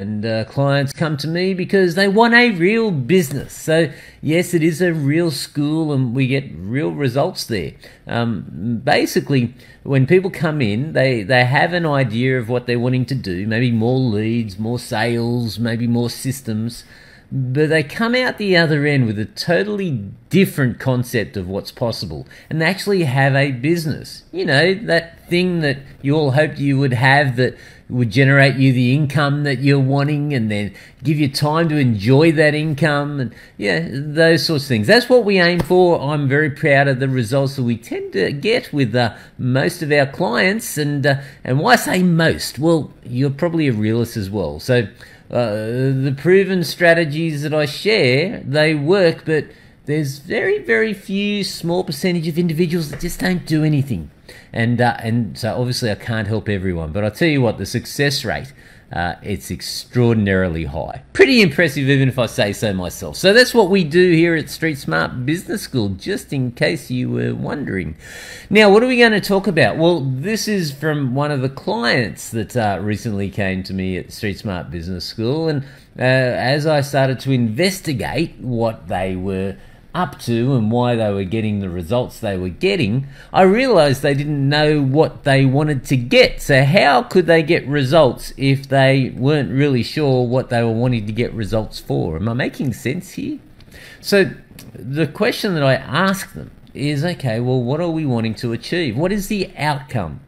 And clients come to me because they want a real business. So yes, it is a real school and we get real results there. Basically, when people come in, they have an idea of what they're wanting to do, maybe more leads, more sales, maybe more systems. But they come out the other end with a totally different concept of what's possible and they actually have a business. You know, that thing that you all hoped you would have that would generate you the income that you're wanting and then give you time to enjoy that income and yeah, those sorts of things. That's what we aim for. I'm very proud of the results that we tend to get with most of our clients. And why I say most? Well, you're probably a realist as well. So the proven strategies that I share, they work, but there's very, very few small percentage of individuals that just don't do anything. And so obviously I can't help everyone, but I'll tell you what, the success rate, it's extraordinarily high. Pretty impressive, even if I say so myself. So that's what we do here at Street Smart Business School, just in case you were wondering. Now, what are we going to talk about? Well, this is from one of the clients that recently came to me at Street Smart Business School. And as I started to investigate what they were up to and why they were getting the results they were getting, I realized they didn't know what they wanted to get. So how could they get results if they weren't really sure what they were wanting to get results for? Am I making sense here? So the question that I asked them is, okay, well, what are we wanting to achieve? What is the outcome?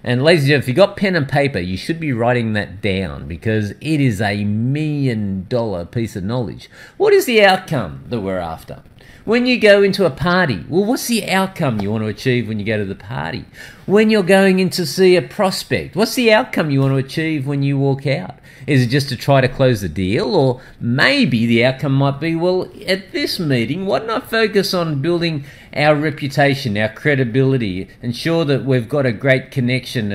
And ladies and gentlemen, if you've got pen and paper, you should be writing that down because it is a $1 million piece of knowledge. What is the outcome that we're after? When you go into a party, well, what's the outcome you want to achieve when you go to the party? When you're going in to see a prospect, what's the outcome you want to achieve when you walk out? Is it just to try to close the deal? Or maybe the outcome might be, well, at this meeting, why don't I focus on building our reputation, our credibility, ensure that we've got a great connection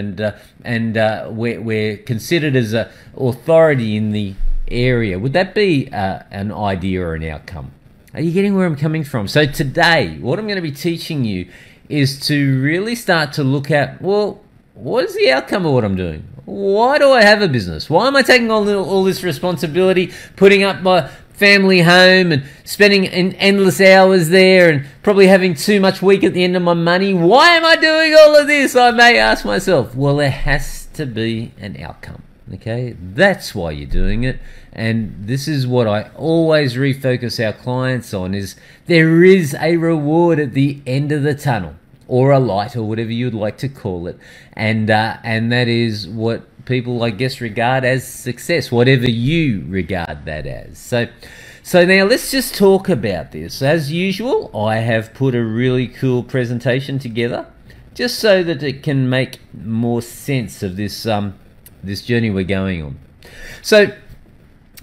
and we're considered as an authority in the area? Would that be an idea or an outcome? Are you getting where I'm coming from? So today, what I'm going to be teaching you is to really start to look at, well, what is the outcome of what I'm doing? Why do I have a business? Why am I taking on all this responsibility, putting up my family home and spending endless hours there and probably having too much week at the end of my money? Why am I doing all of this? I may ask myself. Well, there has to be an outcome. Okay, that's why you're doing it. And this is what I always refocus our clients on, is there is a reward at the end of the tunnel, or a light, or whatever you'd like to call it. And that is what people, I guess, regard as success, whatever you regard that as. So now let's just talk about this. As usual, I have put a really cool presentation together just so that it can make more sense of this this journey we're going on. So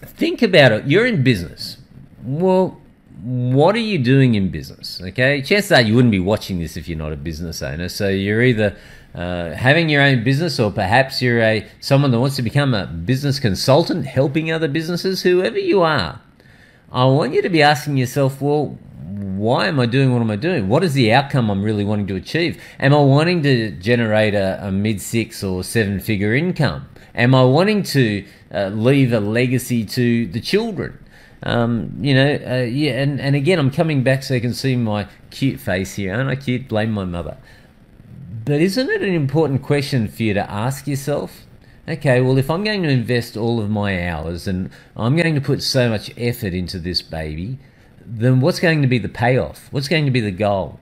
think about it. You're in business. Well, what are you doing in business? Okay, chances are you wouldn't be watching this if you're not a business owner. So you're either having your own business, or perhaps you're someone that wants to become a business consultant, helping other businesses. Whoever you are, I want you to be asking yourself, well, why am I doing what am I doing? What is the outcome I'm really wanting to achieve? Am I wanting to generate a mid-6 or 7-figure income? Am I wanting to leave a legacy to the children? Yeah, and again, I'm coming back so you can see my cute face here. Aren't I cute? Blame my mother. But isn't it an important question for you to ask yourself? Okay, well, if I'm going to invest all of my hours and I'm going to put so much effort into this baby, then what's going to be the payoff? What's going to be the goal?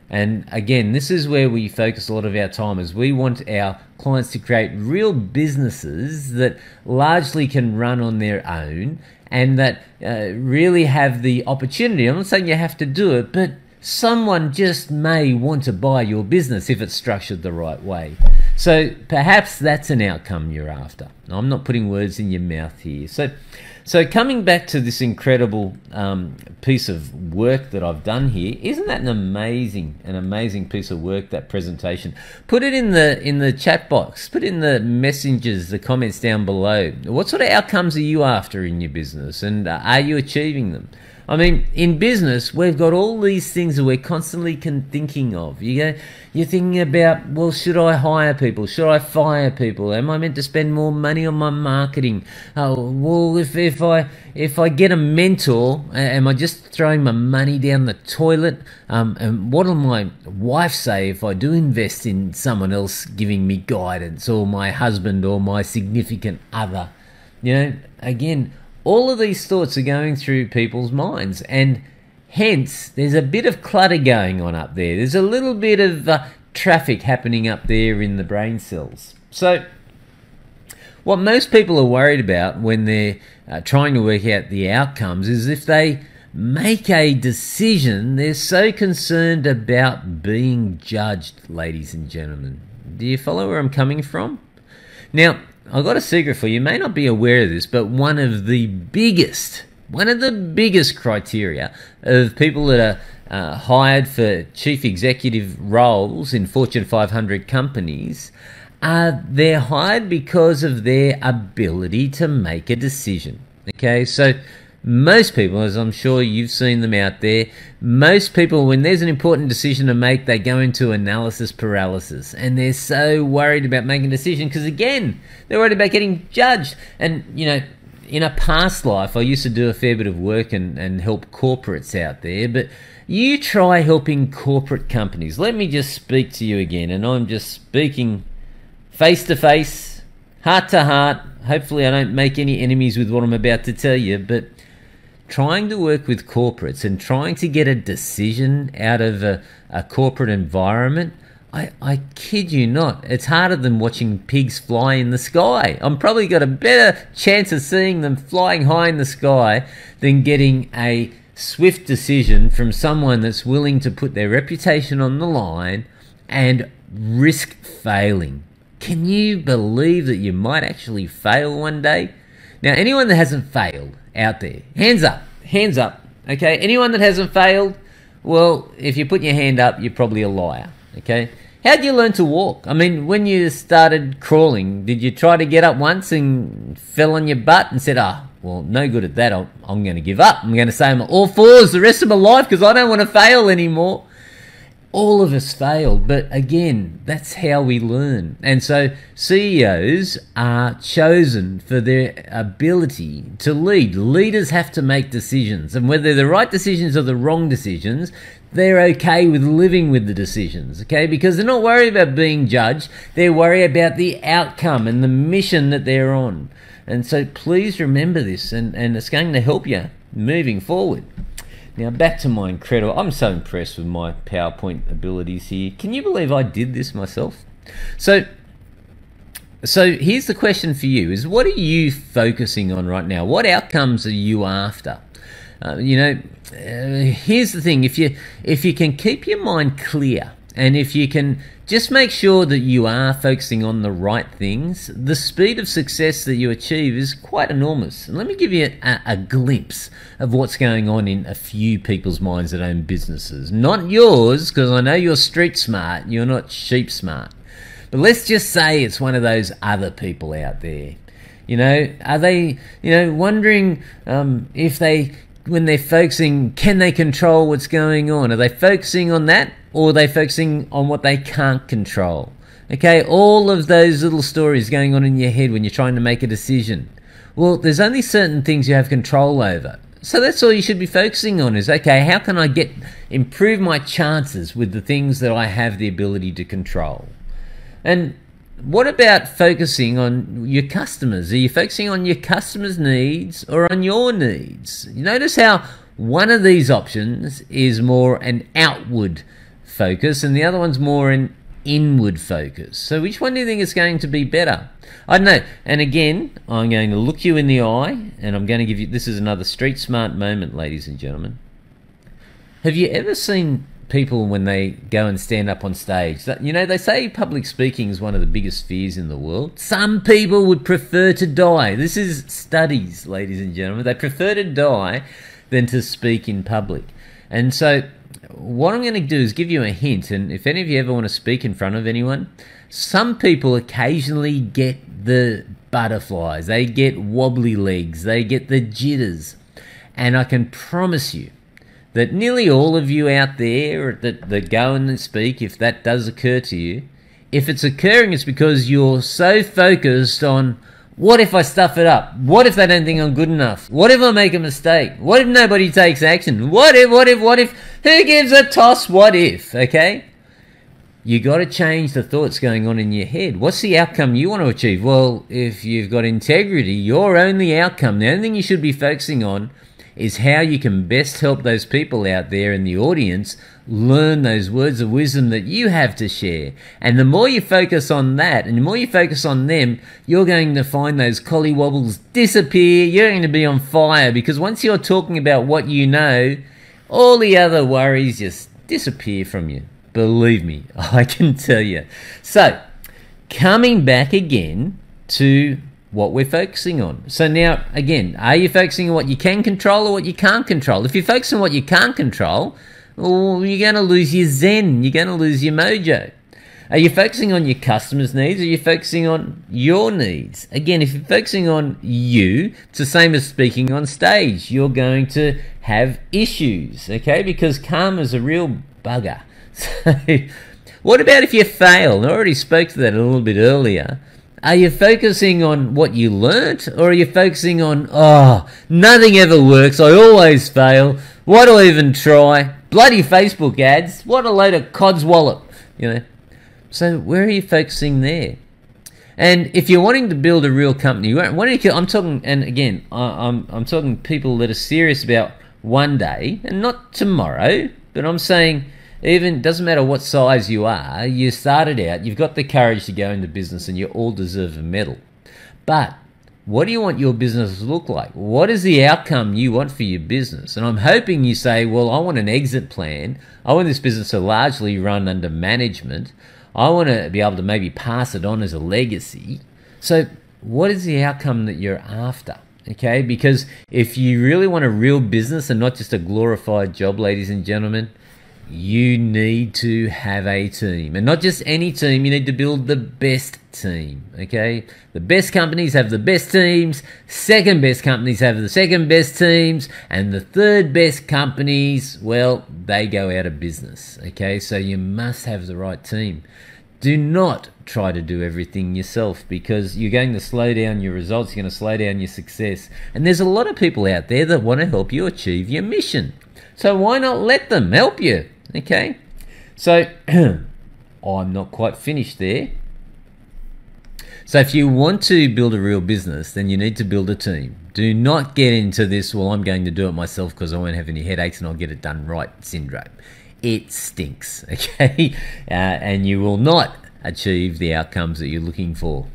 And again, this is where we focus a lot of our time, is we want our clients to create real businesses that largely can run on their own and that really have the opportunity. I'm not saying you have to do it, but someone just may want to buy your business if it's structured the right way. So perhaps that's an outcome you're after. I'm not putting words in your mouth here. So coming back to this incredible piece of work that I've done here, isn't that an amazing piece of work, that presentation? Put it in the chat box, put in the messages, the comments down below. What sort of outcomes are you after in your business, and are you achieving them? I mean, in business, we've got all these things that we're constantly thinking of. You're thinking about, well, should I hire people? Should I fire people? Am I meant to spend more money on my marketing? Oh, well, if I get a mentor, am I just throwing my money down the toilet? And what will my wife say if I do invest in someone else giving me guidance, or my husband or my significant other? Again, all of these thoughts are going through people's minds, and hence there's a bit of clutter going on up there. There's a little bit of traffic happening up there in the brain cells. So what most people are worried about when they're trying to work out the outcomes is if they make a decision, they're so concerned about being judged, ladies and gentlemen. Do you follow where I'm coming from? Now, I've got a secret for you. You may not be aware of this, but one of the biggest criteria of people that are hired for chief executive roles in Fortune 500 companies, they're hired because of their ability to make a decision. Okay, so most people, as I'm sure you've seen them out there, most people, when there's an important decision to make, they go into analysis paralysis, and they're so worried about making a decision because, again, they're worried about getting judged. And, in a past life, I used to do a fair bit of work and help corporates out there, but you try helping corporate companies. Let me just speak to you again, and I'm just speaking face to face, heart to heart. Hopefully I don't make any enemies with what I'm about to tell you, but trying to work with corporates and trying to get a decision out of a corporate environment, I kid you not, it's harder than watching pigs fly in the sky. I'm probably got a better chance of seeing them flying high in the sky than getting a swift decision from someone that's willing to put their reputation on the line and risk failing. Can you believe that you might actually fail one day? Now, anyone that hasn't failed out there, hands up, okay? Anyone that hasn't failed, well, if you put your hand up, you're probably a liar, okay? How'd you learn to walk? I mean, when you started crawling, did you try to get up once and fell on your butt and said, well, no good at that, I'm going to give up. I'm going to say I'm all fours the rest of my life because I don't want to fail anymore. All of us failed, but again, that's how we learn. And so CEOs are chosen for their ability to lead. Leaders have to make decisions, and whether they're the right decisions or the wrong decisions, they're okay with living with the decisions, okay? Because they're not worried about being judged. They're worried about the outcome and the mission that they're on. And so please remember this, and it's going to help you moving forward. Now, back to my incredible... I'm so impressed with my PowerPoint abilities here. Can you believe I did this myself? So here's the question for you, is what are you focusing on right now? What outcomes are you after? Here's the thing. If you can keep your mind clear, and if you can just make sure that you are focusing on the right things, the speed of success that you achieve is quite enormous. And let me give you a glimpse of what's going on in a few people's minds that own businesses. Not yours, because I know you're street smart, you're not sheep smart. But let's just say it's one of those other people out there. Are they, wondering if they, when they're focusing, can they control what's going on? Are they focusing on that, or are they focusing on what they can't control? Okay, all of those little stories going on in your head when you're trying to make a decision. Well, there's only certain things you have control over. So that's all you should be focusing on is, okay, how can I improve my chances with the things that I have the ability to control? And what about focusing on your customers? Are you focusing on your customers' needs or on your needs? You notice how one of these options is more an outward focus and the other one's more an inward focus. So which one do you think is going to be better? I don't know. And again, I'm going to look you in the eye and I'm going to give you, this is another street smart moment, ladies and gentlemen. Have you ever seen people when they go and stand up on stage? They say public speaking is one of the biggest fears in the world. Some people would prefer to die. This is studies, ladies and gentlemen. They prefer to die than to speak in public. And so what I'm going to do is give you a hint, and if any of you ever want to speak in front of anyone, some people occasionally get the butterflies, they get wobbly legs, they get the jitters. And I can promise you that nearly all of you out there that go and speak, if that does occur to you, if it's occurring, it's because you're so focused on, what if I stuff it up? What if they don't think I'm good enough? What if I make a mistake? What if nobody takes action? What if? Who gives a toss? What if? Okay? You got to change the thoughts going on in your head. What's the outcome you want to achieve? Well, if you've got integrity, your only outcome, the only thing you should be focusing on is how you can best help those people out there in the audience learn those words of wisdom that you have to share. And the more you focus on that, and the more you focus on them, you're going to find those collywobbles disappear. You're going to be on fire, because once you're talking about what you know, all the other worries just disappear from you. Believe me, I can tell you. So, coming back again to what we're focusing on. So now, again, are you focusing on what you can control or what you can't control? If you focus on what you can't control, well, you're going to lose your zen. You're going to lose your mojo. Are you focusing on your customers' needs, or are you focusing on your needs? Again, if you're focusing on you, it's the same as speaking on stage. You're going to have issues, okay? Because karma's a real bugger. So, what about if you fail? I already spoke to that a little bit earlier. Are you focusing on what you learnt, or are you focusing on, oh, nothing ever works, I always fail, why do I even try? Bloody Facebook ads, what a load of codswallop, you know. So where are you focusing there? And if you're wanting to build a real company, I'm talking, and again, I'm talking people that are serious about one day, and not tomorrow, but I'm saying, even doesn't matter what size you are, you started out, you've got the courage to go into business, and you all deserve a medal. But what do you want your business to look like? What is the outcome you want for your business? And I'm hoping you say, well, I want an exit plan. I want this business to largely run under management. I want to be able to maybe pass it on as a legacy. So what is the outcome that you're after? Okay, because if you really want a real business and not just a glorified job, ladies and gentlemen, you need to have a team, and not just any team. You need to build the best team. Okay, the best companies have the best teams, second best companies have the second best teams, and the third best companies, well, they go out of business. Okay, so you must have the right team. Do not try to do everything yourself, because you're going to slow down your results, you're going to slow down your success. And there's a lot of people out there that want to help you achieve your mission, so why not let them help you? Okay, so I'm not quite finished there. So if you want to build a real business, then you need to build a team. Do not get into this, well, I'm going to do it myself because I won't have any headaches and I'll get it done right syndrome. It stinks, okay? And you will not achieve the outcomes that you're looking for.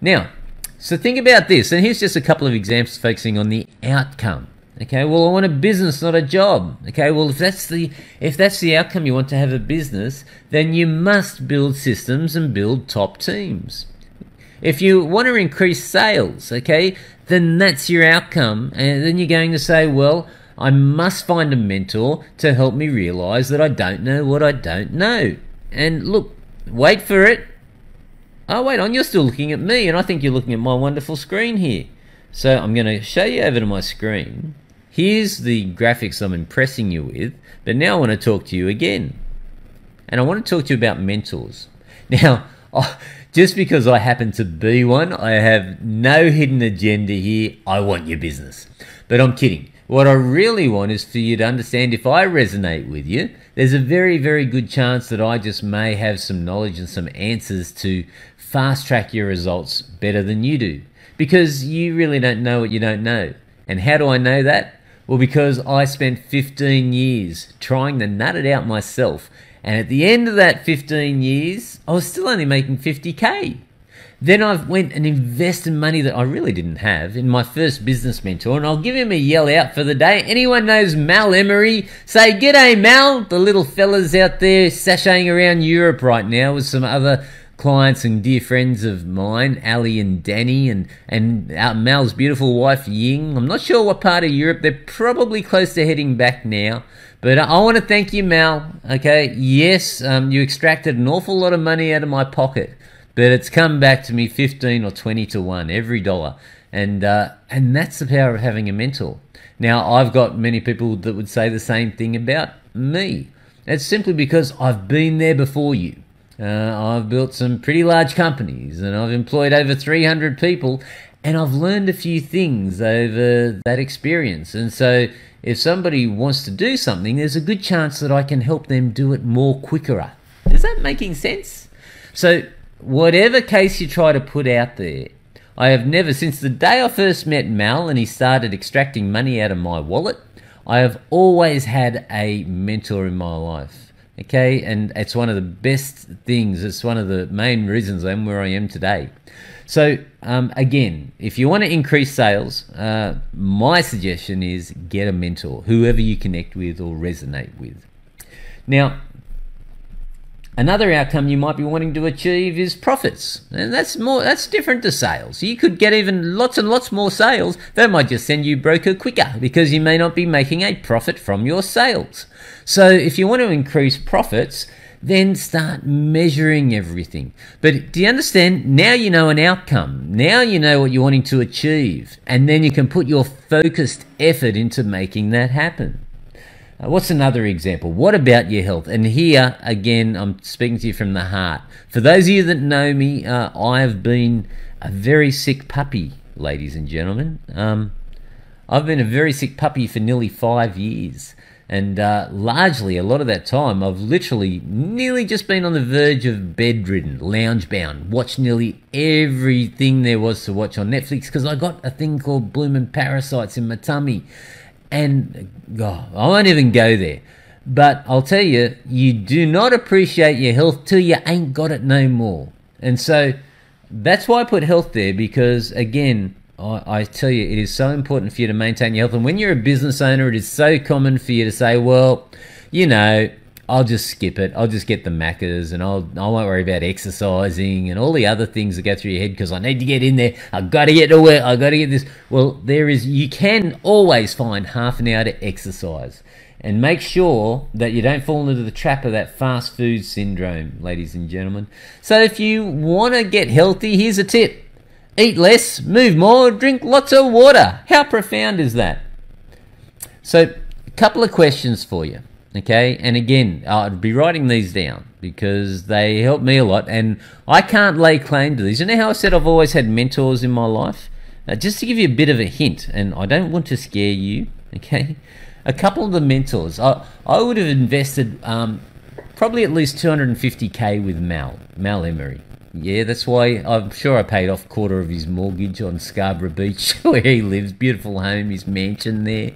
Now, so think about this, and here's just a couple of examples focusing on the outcome. Okay, well, I want a business, not a job. Okay, well, if that's the outcome, you want to have a business, then you must build systems and build top teams. If you want to increase sales, okay, then that's your outcome, and then you're going to say, well, I must find a mentor to help me realize that I don't know what I don't know. And look, wait for it. Oh, wait on, you're still looking at me, and I think you're looking at my wonderful screen here. So I'm going to show you over to my screen. Here's the graphics I'm impressing you with, but now I want to talk to you again. And I want to talk to you about mentors. Now, just because I happen to be one, I have no hidden agenda here. I want your business. But I'm kidding. What I really want is for you to understand, if I resonate with you, there's a very, very good chance that I just may have some knowledge and some answers to fast track your results better than you do. Because you really don't know what you don't know. And how do I know that? Well, because I spent 15 years trying to nut it out myself. And at the end of that 15 years, I was still only making 50K. Then I went and invested money that I really didn't have in my first business mentor. And I'll give him a yell out for the day. Anyone knows Mal Emery? Say, g'day, Mal. The little fellas out there sashaying around Europe right now with some other clients and dear friends of mine, Ali and Danny, and Mal's beautiful wife, Ying. I'm not sure what part of Europe. They're probably close to heading back now. But I want to thank you, Mal. Okay, yes, you extracted an awful lot of money out of my pocket, but it's come back to me 15 or 20 to 1 every dollar. And that's the power of having a mentor. Now, I've got many people that would say the same thing about me. It's simply because I've been there before you. I've built some pretty large companies, and I've employed over 300 people, and I've learned a few things over that experience. And so if somebody wants to do something, there's a good chance that I can help them do it more quicker. Is that making sense? So whatever case you try to put out there, I have never, since the day I first met Mal and he started extracting money out of my wallet, I have always had a mentor in my life. Okay, and it's one of the best things. It's one of the main reasons I'm where I am today. So again, if you want to increase sales, my suggestion is get a mentor, whoever you connect with or resonate with. Now, another outcome you might be wanting to achieve is profits, and that's different to sales. You could get even lots and lots more sales. That might just send you broker quicker because you may not be making a profit from your sales. So if you want to increase profits, then start measuring everything. But do you understand? Now you know an outcome. Now you know what you're wanting to achieve, and then you can put your focused effort into making that happen. What's another example? What about your health? And here, again, I'm speaking to you from the heart. For those of you that know me, I've been a very sick puppy, ladies and gentlemen. I've been a very sick puppy for nearly 5 years. And largely, a lot of that time, I've literally nearly just been on the verge of bedridden, lounge-bound, watched nearly everything there was to watch on Netflix because I got a thing called bloomin' parasites in my tummy. And God, I won't even go there. But I'll tell you, you do not appreciate your health till you ain't got it no more. And so that's why I put health there, because again, I tell you, it is so important for you to maintain your health. And when you're a business owner, it is so common for you to say, well, you know, I'll just skip it. I'll just get the Maccas and I won't worry about exercising and all the other things that go through your head because I need to get in there. I've got to get to work. I've got to get this. Well, you can always find half an hour to exercise. And make sure that you don't fall into the trap of that fast food syndrome, ladies and gentlemen. So if you want to get healthy, here's a tip. Eat less, move more, drink lots of water. How profound is that? So a couple of questions for you, okay? And again, I'll be writing these down because they help me a lot. And I can't lay claim to these. You know how I said I've always had mentors in my life? Just to give you a bit of a hint, and I don't want to scare you, okay? A couple of the mentors, I would have invested probably at least 250K with Mal Emery. Yeah, that's why I'm sure I paid off a quarter of his mortgage on Scarborough Beach where he lives. Beautiful home, his mansion there.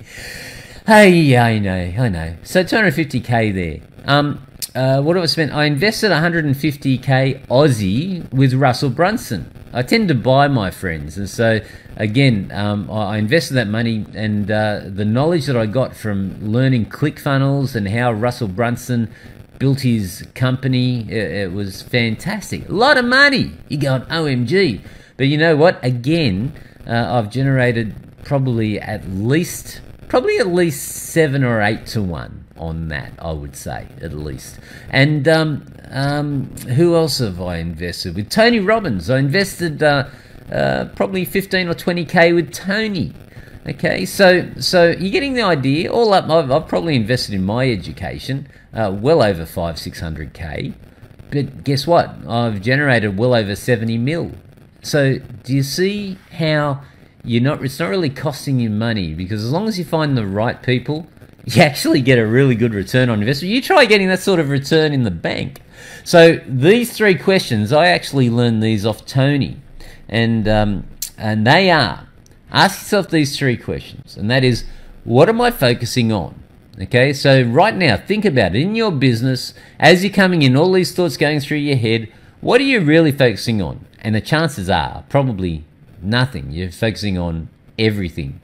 Hey, I know. So 250K there. What have I spent? I invested 150K Aussie with Russell Brunson. I tend to buy my friends, and so again, I invested that money, and the knowledge that I got from learning ClickFunnels and how Russell Brunson built his company, it was fantastic. A lot of money. You go, OMG. But you know what? Again, I've generated probably at least 7 or 8 to 1 on that, I would say, at least. And who else have I invested with? Tony Robbins. I invested probably 15 or 20K with Tony. Okay, so you're getting the idea. All up, I've probably invested in my education well over 500-600K. But guess what? I've generated well over 70 mil. So do you see how it's not really costing you money? Because as long as you find the right people, you actually get a really good return on investment. You try getting that sort of return in the bank. So these 3 questions, I actually learned these off Tony. And they are, ask yourself these 3 questions. And that is, what am I focusing on? Okay, so right now, think about it. In your business, as you're coming in, all these thoughts going through your head, what are you really focusing on? And the chances are probably nothing. You're focusing on everything.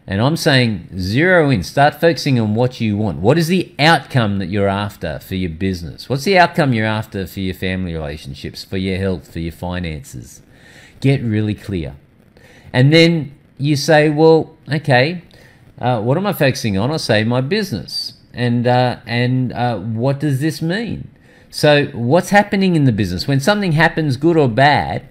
And I'm saying zero in. Start focusing on what you want. What is the outcome that you're after for your business? What's the outcome you're after for your family relationships, for your health, for your finances? Get really clear. And then you say, well, okay, what am I focusing on? I say my business. And what does this mean? So what's happening in the business? When something happens, good or bad,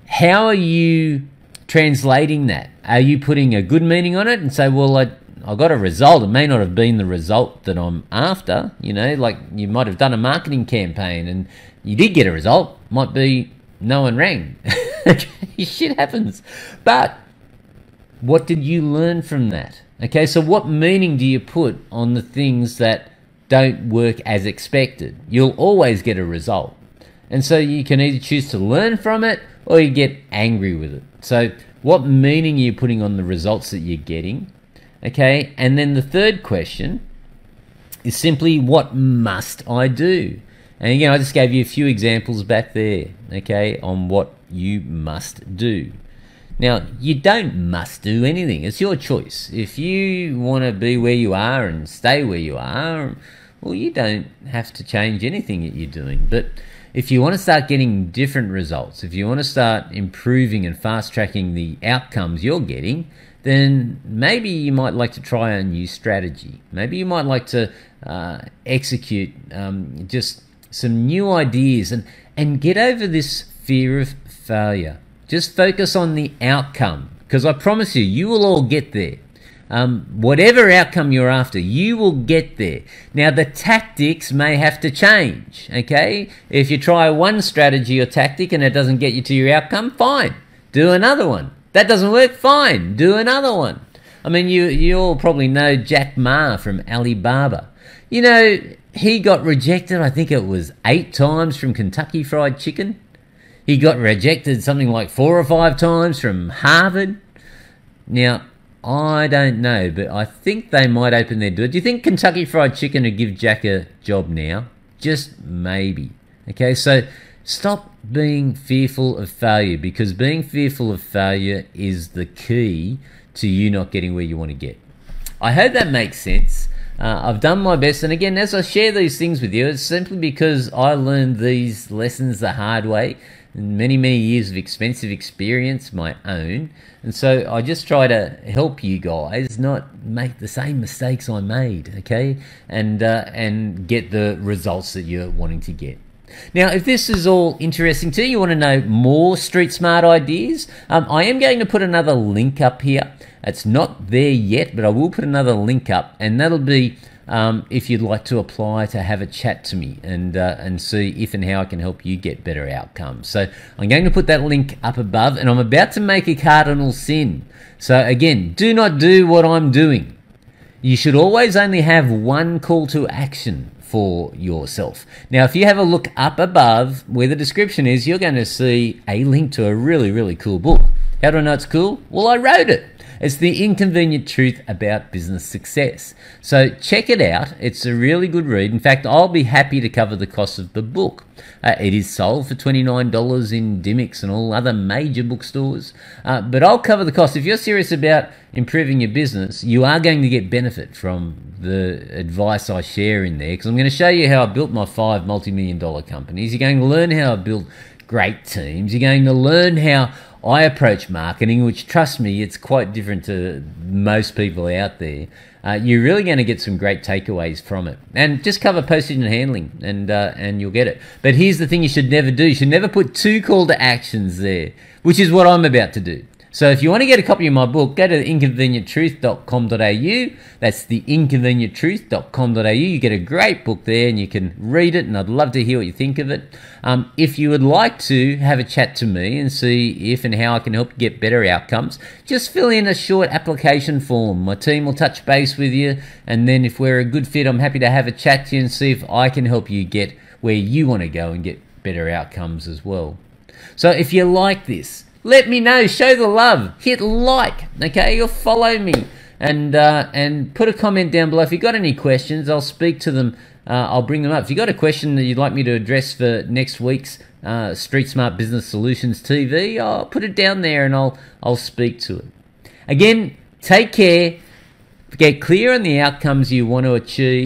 how are you translating that? Are you putting a good meaning on it and say, well, I got a result. It may not have been the result that I'm after. You know, like you might have done a marketing campaign and you did get a result. Might be no one rang. Shit happens. But what did you learn from that? Okay, so what meaning do you put on the things that don't work as expected? You'll always get a result. And so you can either choose to learn from it or you get angry with it. So what meaning are you putting on the results that you're getting? Okay, and then the third question is simply, what must I do? And again, I just gave you a few examples back there, okay, on what you must do. Now, you don't must do anything. It's your choice. If you want to be where you are and stay where you are, well, you don't have to change anything that you're doing. But if you want to start getting different results, if you want to start improving and fast-tracking the outcomes you're getting, then maybe you might like to try a new strategy. Maybe you might like to execute just some new ideas and get over this fear of failure. Just focus on the outcome, because I promise you, you will all get there. Whatever outcome you're after, you will get there. Now, the tactics may have to change, okay? If you try one strategy or tactic and it doesn't get you to your outcome, fine, do another one. That doesn't work, fine, do another one. I mean, you all probably know Jack Ma from Alibaba. You know, he got rejected, I think it was 8 times from Kentucky Fried Chicken. He got rejected something like 4 or 5 times from Harvard. Now, I don't know, but I think they might open their door. Do you think Kentucky Fried Chicken would give Jack a job now? Just maybe. Okay, so stop being fearful of failure, because being fearful of failure is the key to you not getting where you want to get. I hope that makes sense. I've done my best, and again, as I share these things with you, it's simply because I learned these lessons the hard way. Many years of expensive experience, my own, and so I just try to help you guys not make the same mistakes I made, okay, and get the results that you're wanting to get. Now, if this is all interesting to you, you want to know more Street Smart ideas, I am going to put another link up here. It's not there yet, but I will put another link up, and that'll be if you'd like to apply to have a chat to me and see if and how I can help you get better outcomes. So I'm going to put that link up above, and I'm about to make a cardinal sin. So again, do not do what I'm doing. You should always only have one call to action for yourself. Now, if you have a look up above where the description is, you're going to see a link to a really cool book. How do I know it's cool? Well, I wrote it. It's The Inconvenient Truth About Business Success. So check it out. It's a really good read. In fact, I'll be happy to cover the cost of the book. It is sold for $29 in Dymocks and all other major bookstores. But I'll cover the cost. If you're serious about improving your business, you are going to get benefit from the advice I share in there, because I'm going to show you how I built my 5 multi-million-dollar companies. You're going to learn how I built great teams. You're going to learn how I approach marketing, which, trust me, it's quite different to most people out there. You're really going to get some great takeaways from it. And just cover postage and handling, and you'll get it. But here's the thing you should never do. You should never put 2 call to actions there, which is what I'm about to do. So if you want to get a copy of my book, go to theinconvenienttruth.com.au. That's theinconvenienttruth.com.au. You get a great book there, and you can read it, and I'd love to hear what you think of it. If you would like to have a chat to me and see if and how I can help you get better outcomes, just fill in a short application form. My team will touch base with you, and then if we're a good fit, I'm happy to have a chat to you and see if I can help you get where you want to go and get better outcomes as well. So if you like this, let me know, show the love, hit like, okay, or follow me, and put a comment down below. If you've got any questions, I'll speak to them, I'll bring them up. If you've got a question that you'd like me to address for next week's Street Smart Business Solutions TV, I'll put it down there and I'll speak to it. Again, take care, get clear on the outcomes you want to achieve.